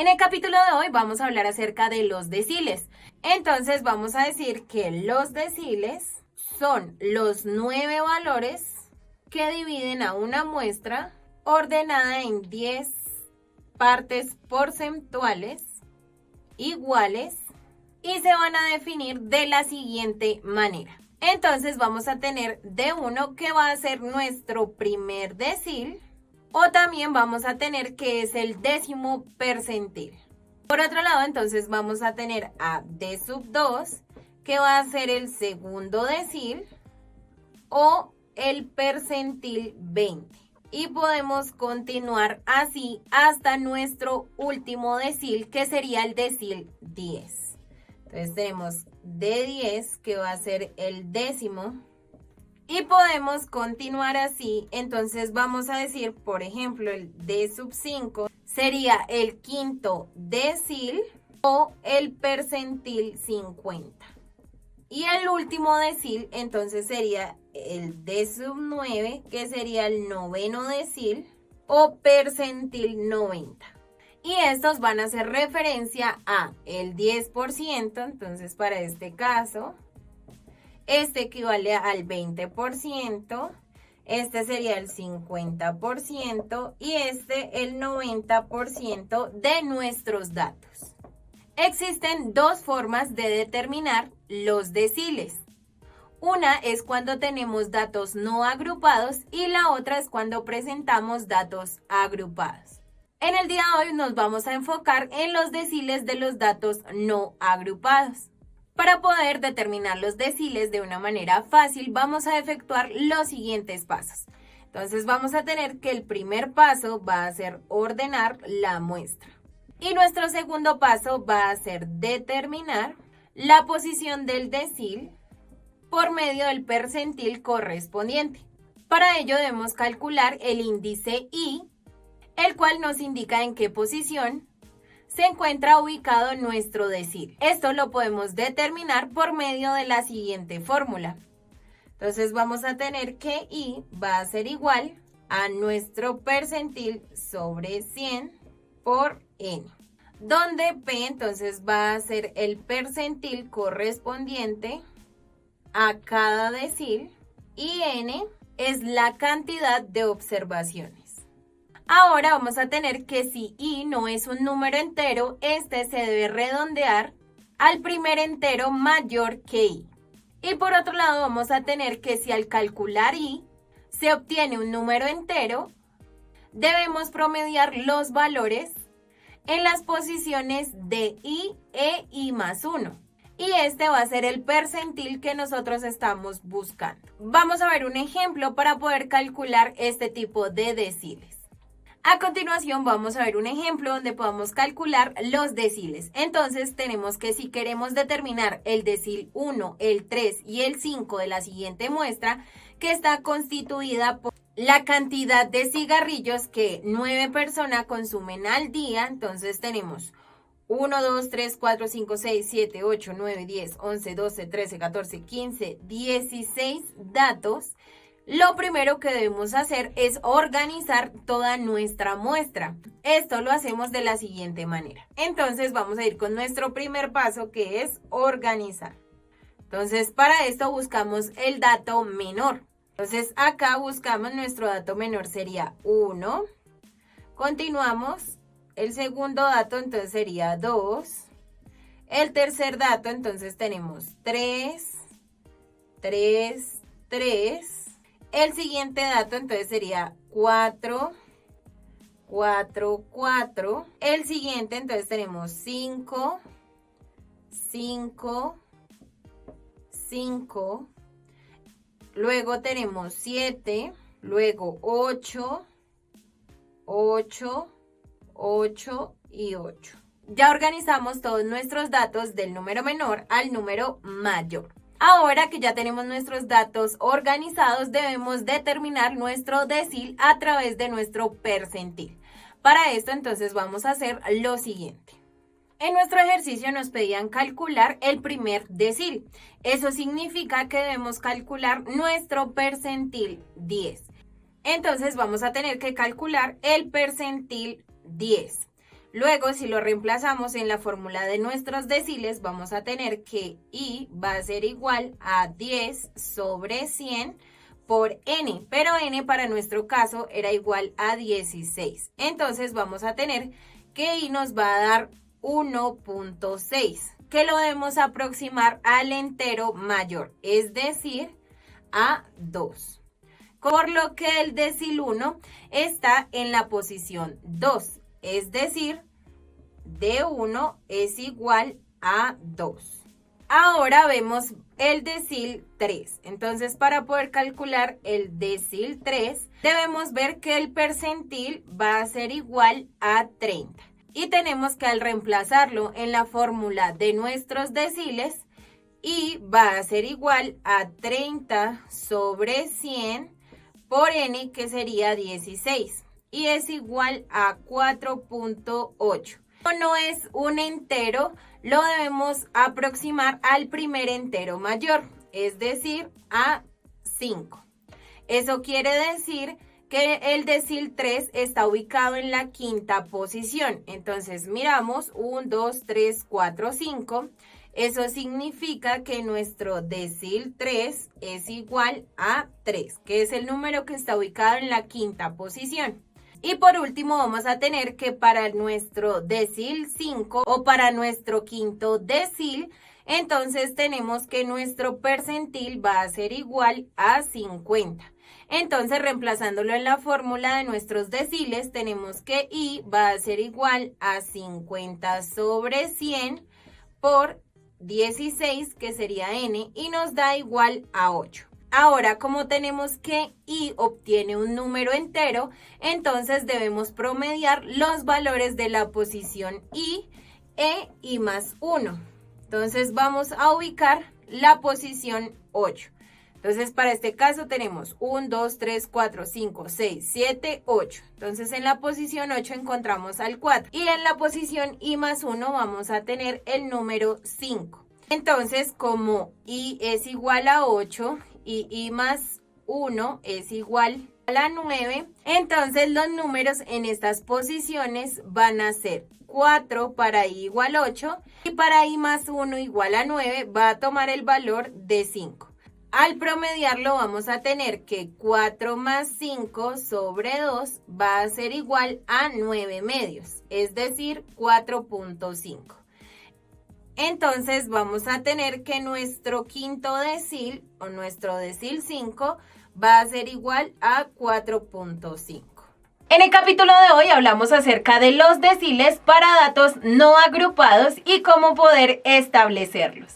En el capítulo de hoy vamos a hablar acerca de los deciles. Entonces vamos a decir que los deciles son los 9 valores que dividen a una muestra ordenada en 10 partes porcentuales iguales y se van a definir de la siguiente manera. Entonces vamos a tener D1 que va a ser nuestro primer decil, o también vamos a tener que es el décimo percentil. Por otro lado, entonces vamos a tener a D2 que va a ser el segundo decil o el percentil 20. Y podemos continuar así hasta nuestro último decil, que sería el decil 10. Entonces tenemos D10 que va a ser el décimo. Y podemos continuar así. Entonces vamos a decir, por ejemplo, el D5 sería el quinto decil o el percentil 50. Y el último decil entonces sería el D9, que sería el noveno decil o percentil 90. Y estos van a hacer referencia a el 10%, entonces para este caso, este equivale al 20%, este sería el 50% y este el 90% de nuestros datos. Existen dos formas de determinar los deciles. Una es cuando tenemos datos no agrupados y la otra es cuando presentamos datos agrupados. En el día de hoy nos vamos a enfocar en los deciles de los datos no agrupados. Para poder determinar los deciles de una manera fácil, vamos a efectuar los siguientes pasos. Entonces vamos a tener que el primer paso va a ser ordenar la muestra. Y nuestro segundo paso va a ser determinar la posición del decil por medio del percentil correspondiente. Para ello debemos calcular el índice I, el cual nos indica en qué posición se encuentra ubicado nuestro decil. Esto lo podemos determinar por medio de la siguiente fórmula. Entonces vamos a tener que I va a ser igual a nuestro percentil sobre 100 por N, donde P entonces va a ser el percentil correspondiente a cada decil y N es la cantidad de observaciones. Ahora vamos a tener que si I no es un número entero, este se debe redondear al primer entero mayor que I. Y por otro lado vamos a tener que si al calcular I se obtiene un número entero, debemos promediar los valores en las posiciones de I e I más 1. Y este va a ser el percentil que nosotros estamos buscando. Vamos a ver un ejemplo para poder calcular este tipo de deciles. A continuación vamos a ver un ejemplo donde podamos calcular los deciles. Entonces tenemos que si queremos determinar el decil 1, el 3 y el 5 de la siguiente muestra, que está constituida por la cantidad de cigarrillos que 9 personas consumen al día, entonces tenemos 1, 2, 3, 4, 5, 6, 7, 8, 9, 10, 11, 12, 13, 14, 15, 16 datos. Lo primero que debemos hacer es organizar toda nuestra muestra. Esto lo hacemos de la siguiente manera. Entonces vamos a ir con nuestro primer paso, que es organizar. Entonces para esto buscamos el dato menor. Entonces acá buscamos nuestro dato menor, sería 1. Continuamos. El segundo dato entonces sería 2. El tercer dato entonces tenemos 3, 3, 3. El siguiente dato entonces sería 4, 4, 4. El siguiente entonces tenemos 5, 5, 5. Luego tenemos 7, luego 8, 8, 8 y 8. Ya organizamos todos nuestros datos del número menor al número mayor. Ahora que ya tenemos nuestros datos organizados, debemos determinar nuestro decil a través de nuestro percentil. Para esto, entonces, vamos a hacer lo siguiente. En nuestro ejercicio nos pedían calcular el primer decil. Eso significa que debemos calcular nuestro percentil 10. Entonces, vamos a tener que calcular el percentil 10. Luego, si lo reemplazamos en la fórmula de nuestros deciles, vamos a tener que I va a ser igual a 10 sobre 100 por N, pero N para nuestro caso era igual a 16. Entonces vamos a tener que I nos va a dar 1.6, que lo debemos aproximar al entero mayor, es decir, a 2. Por lo que el decil 1 está en la posición 2, es decir, D1 es igual a 2. Ahora vemos el decil 3. Entonces, para poder calcular el decil 3, debemos ver que el percentil va a ser igual a 30. Y tenemos que al reemplazarlo en la fórmula de nuestros deciles, I va a ser igual a 30 sobre 100 por N, que sería 16. Y es igual a 4.8. No es un entero, lo debemos aproximar al primer entero mayor, es decir, a 5. Eso quiere decir que el decil 3 está ubicado en la quinta posición. Entonces miramos 1, 2, 3, 4, 5. Eso significa que nuestro decil 3 es igual a 3, que es el número que está ubicado en la quinta posición. Y por último vamos a tener que para nuestro decil 5 o para nuestro quinto decil, entonces tenemos que nuestro percentil va a ser igual a 50. Entonces reemplazándolo en la fórmula de nuestros deciles, tenemos que I va a ser igual a 50 sobre 100 por 16, que sería N, y nos da igual a 8. Ahora, como tenemos que I obtiene un número entero, entonces debemos promediar los valores de la posición I, E y más 1. Entonces vamos a ubicar la posición 8. Entonces para este caso tenemos 1, 2, 3, 4, 5, 6, 7, 8. Entonces en la posición 8 encontramos al 4. Y en la posición I más 1 vamos a tener el número 5. Entonces como I es igual a 8 y I más 1 es igual a la 9, entonces los números en estas posiciones van a ser 4 para I igual a 8 y para I más 1 igual a 9 va a tomar el valor de 5. Al promediarlo vamos a tener que 4 más 5 sobre 2 va a ser igual a 9 medios, es decir, 4.5. Entonces vamos a tener que nuestro quinto decil o nuestro decil 5 va a ser igual a 4.5. En el capítulo de hoy hablamos acerca de los deciles para datos no agrupados y cómo poder establecerlos.